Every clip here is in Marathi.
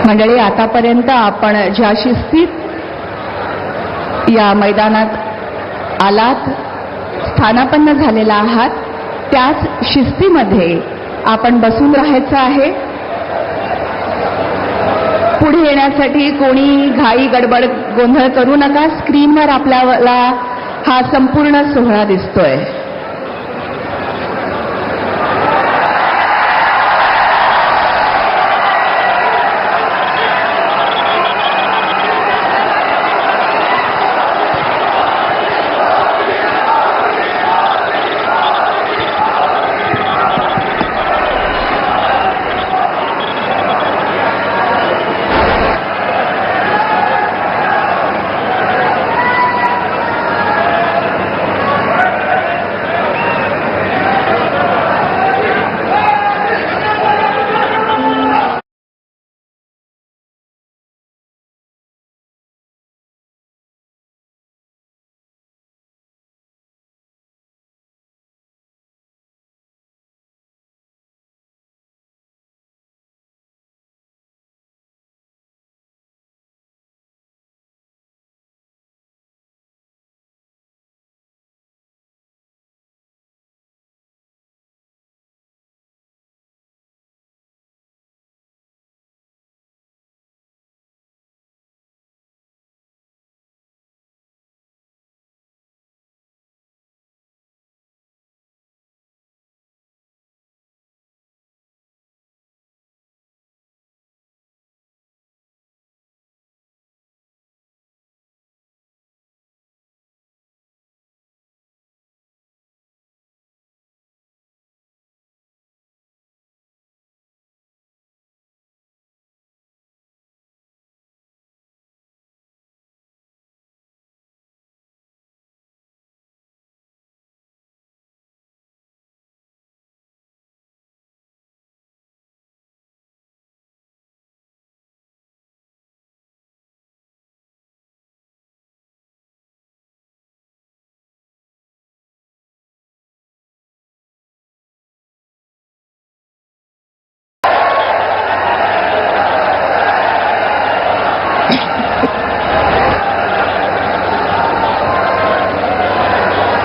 मंडळी, आतापर्यंत आपण ज्या शिस्तीत या मैदानात आलात, स्थानापन्न झालेला आहात, त्याच शिस्तीमध्ये आपण बसून राहायचं आहे. पुढे येण्यासाठी कोणी घाई गडबड गोंधळ करू नका. स्क्रीनवर आपल्याला हा संपूर्ण सोहळा दिसतोय.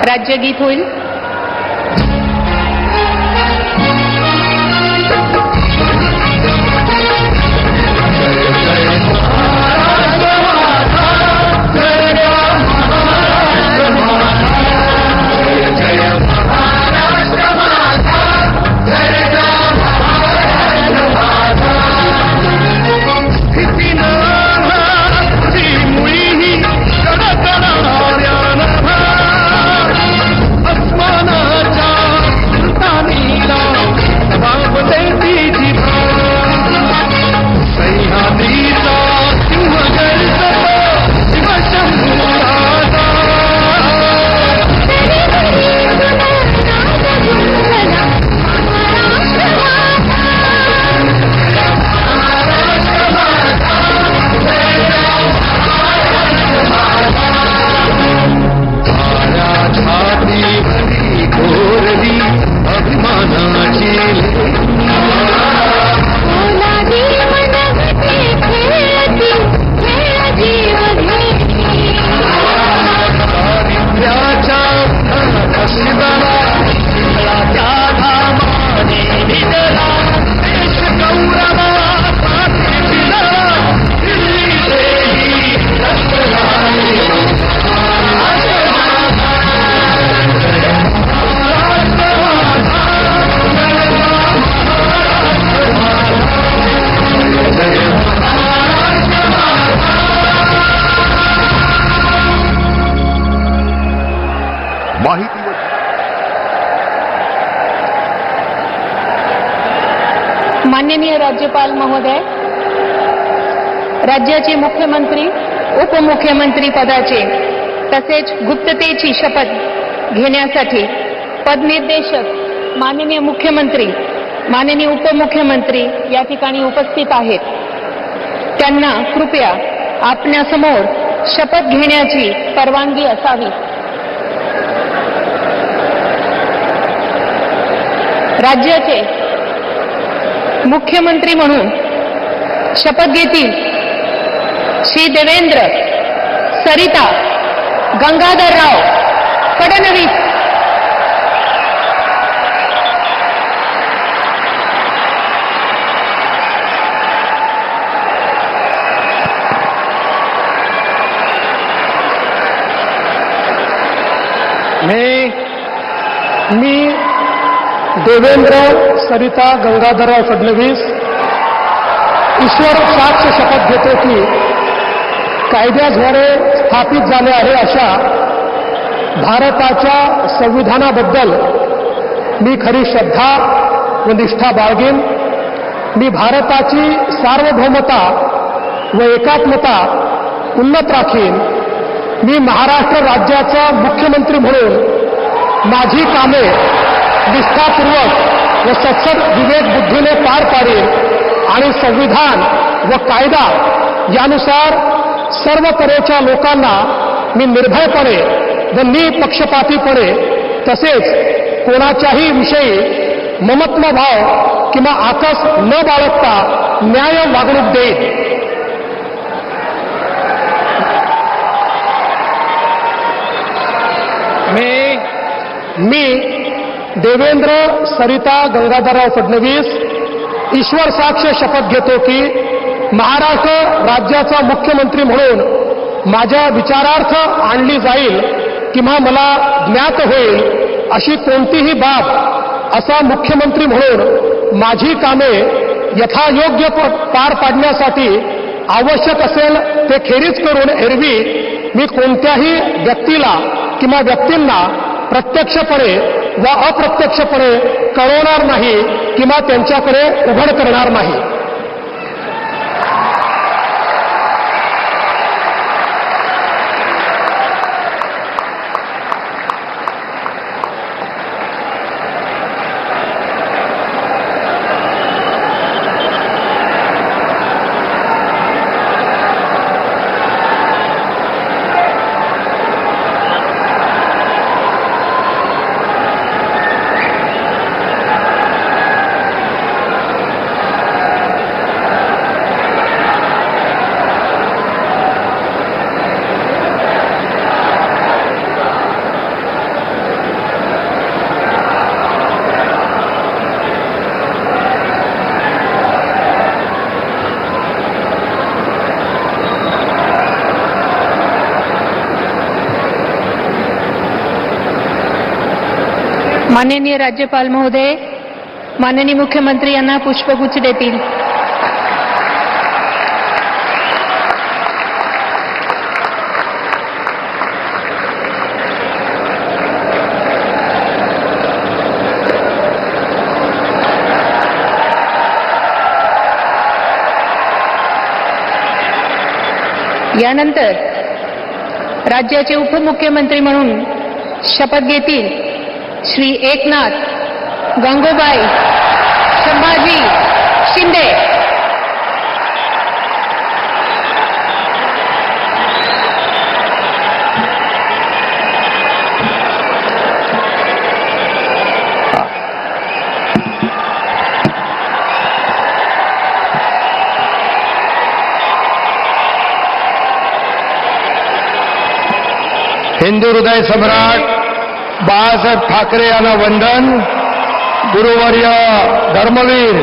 राज्यगीत होईल. माननीय राज्यपाल महोदय, राज्याचे मुख्यमंत्री, उपमुख्यमंत्री पदाचे तसेच गुप्ततेची शपथ घेण्यासाठी पदनिर्देशक माननीय मुख्यमंत्री, माननीय उपमुख्यमंत्री या ठिकाणी उपस्थित आहेत. त्यांना कृपया आपल्यासमोर शपथ घेण्याची परवानगी असावी. राज्याचे मुख्यमंत्री म्हणून शपथ घेतील श्री देवेंद्र सरिता गंगाधरराव फडणवीस. मी देवेंद्र सरिता गंगाधरराव फडणवीस ईश्वर साक्ष शपथ घेतो की कायद्याद्वारे स्थापित झाले आहे अशा भारताच्या संविधानाबद्दल मी खरी श्रद्धा व निष्ठा बाळगेन. मी भारताची सार्वभौमता व एकात्मता उन्नत राखीन. मी महाराष्ट्र राज्याचा मुख्यमंत्री म्हणून माझी कामे निष्ठापूर्वक व सत्सद विवेक बुद्धीने पार पाडेल आणि संविधान व कायदा यानुसार सर्व तऱ्हेच्या लोकांना मी निर्भयपणे व निपक्षपातीपणे तसेच कोणाच्याही विषयी ममत्वभाव किंवा आकस न बाळगता न्याय वागणूक देईन. मी देवेंद्र सरिता गंगाधरराव फडणवीस ईश्वर साक्ष शपथ घेतो की महाराष्ट्र राज्याचा मुख्यमंत्री म्हणून माझ्या विचारार्थ आणली जाईल किंवा मला ज्ञात होईल अशी कोणतीही बाब असा मुख्यमंत्री म्हणून माझी कामे यथायोग्य पार पाडण्यासाठी आवश्यक असेल ते खेरीज करून एरवी मी कोणत्याही व्यक्तीला किंवा व्यक्तींना प्रत्यक्षपणे व अप्रत्यक्षपणे कळवणार नाही किंवा त्यांच्याकडे उघड करणार नाही. माननीय राज्यपाल महोदय, माननीय मुख्यमंत्री यांना पुष्पगुच्छ देतील. यानंतर राज्याचे उपमुख्यमंत्री म्हणून शपथ घेतील श्री एकनाथ गंगूबाई संभाजी शिंदे. हिंदू हृदय सम्राट बाळासाहेब ठाकरे यांना वंदन. गुरुवर्य धर्मवीर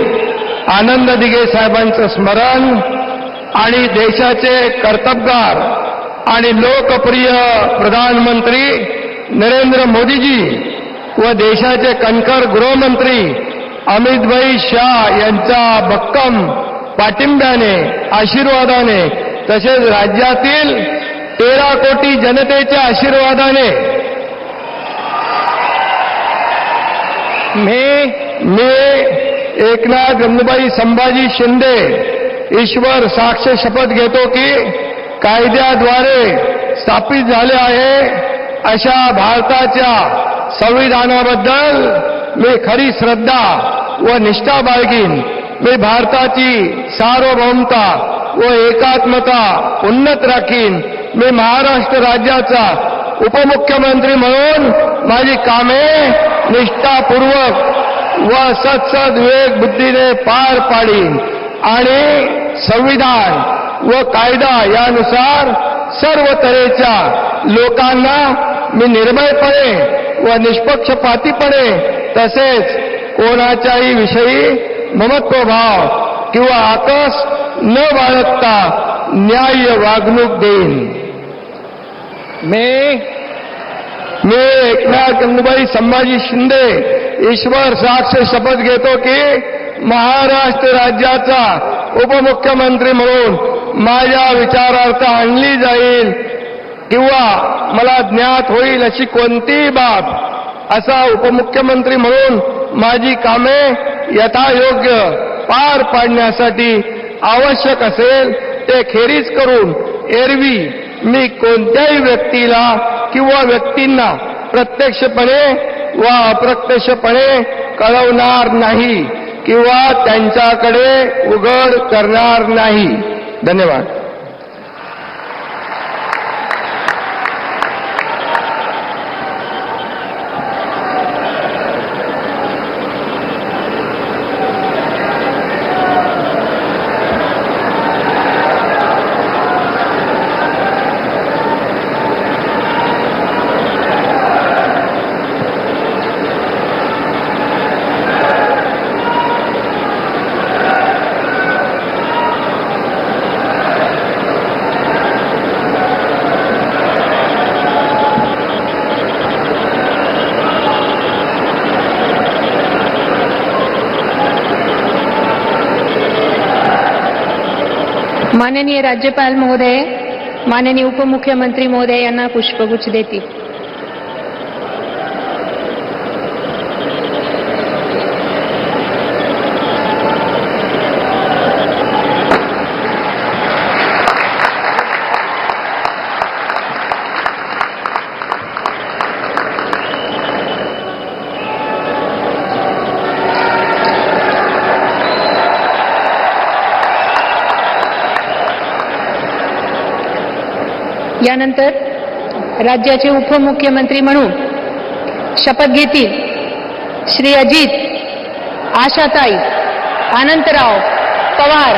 आनंद दिघे साहेबांचं स्मरण आणि देशाचे कर्तबगार आणि लोकप्रिय प्रधानमंत्री नरेंद्र मोदीजी व देशाचे कणखर गृहमंत्री अमितभाई शाह यांच्या भक्कम पाठिंब्याने आशीर्वादाने तसेच राज्यातील 13 कोटी जनतेच्या आशीर्वादाने मी एकनाथ गंगूबाई संभाजी शिंदे ईश्वर साक्ष शपथ घेतो की कायद्याद्वारे स्थापित झाले आहे अशा भारताच्या संविधानाबद्दल मी खरी श्रद्धा व निष्ठा बाळगीन. मी भारताची सार्वभौमता व एकात्मता उन्नत राखीन. मी महाराष्ट्र राज्याचा उपमुख्यमंत्री म्हणून माझी कामे निष्ठापूर्वक व सत्सद विवेक बुद्धीने पार पाडीन आणि संविधान व कायदा यानुसार सर्व तऱ्हेच्या लोकांना मी निर्भयपणे व निष्पक्षपातीपणे तसेच कोणाच्याही विषयी ममत्वभाव किंवा आकस न बाळगता न्याय्य वागणूक देईन. मी एकनाथ गंगूबाई संभाजी शिंदे ईश्वर साक्ष शपथ घेतो की महाराष्ट्र राज्याचा उपमुख्यमंत्री म्हणून माझ्या विचारार्थ आणली जाईल किंवा मला ज्ञात होईल अशी कोणतीही बाब असा उपमुख्यमंत्री म्हणून माझी कामे यथायोग्य पार पाडण्यासाठी आवश्यक असेल ते खेरीज करून एरवी मी कोणत्याही व्यक्तीला किंवा व्यक्तींना प्रत्यक्षपणे व अप्रत्यक्षपणे कळवणार नाही किंवा त्यांच्याकडे उघड करणार नाही. धन्यवाद. माननीय राज्यपाल महोदय, माननीय उपमुख्यमंत्री महोदय यांना पुष्पगुच्छ देतील. यानंतर राज्याचे उपमुख्यमंत्री म्हणून शपथ घेतील श्री अजित आशाताई अनंतराव पवार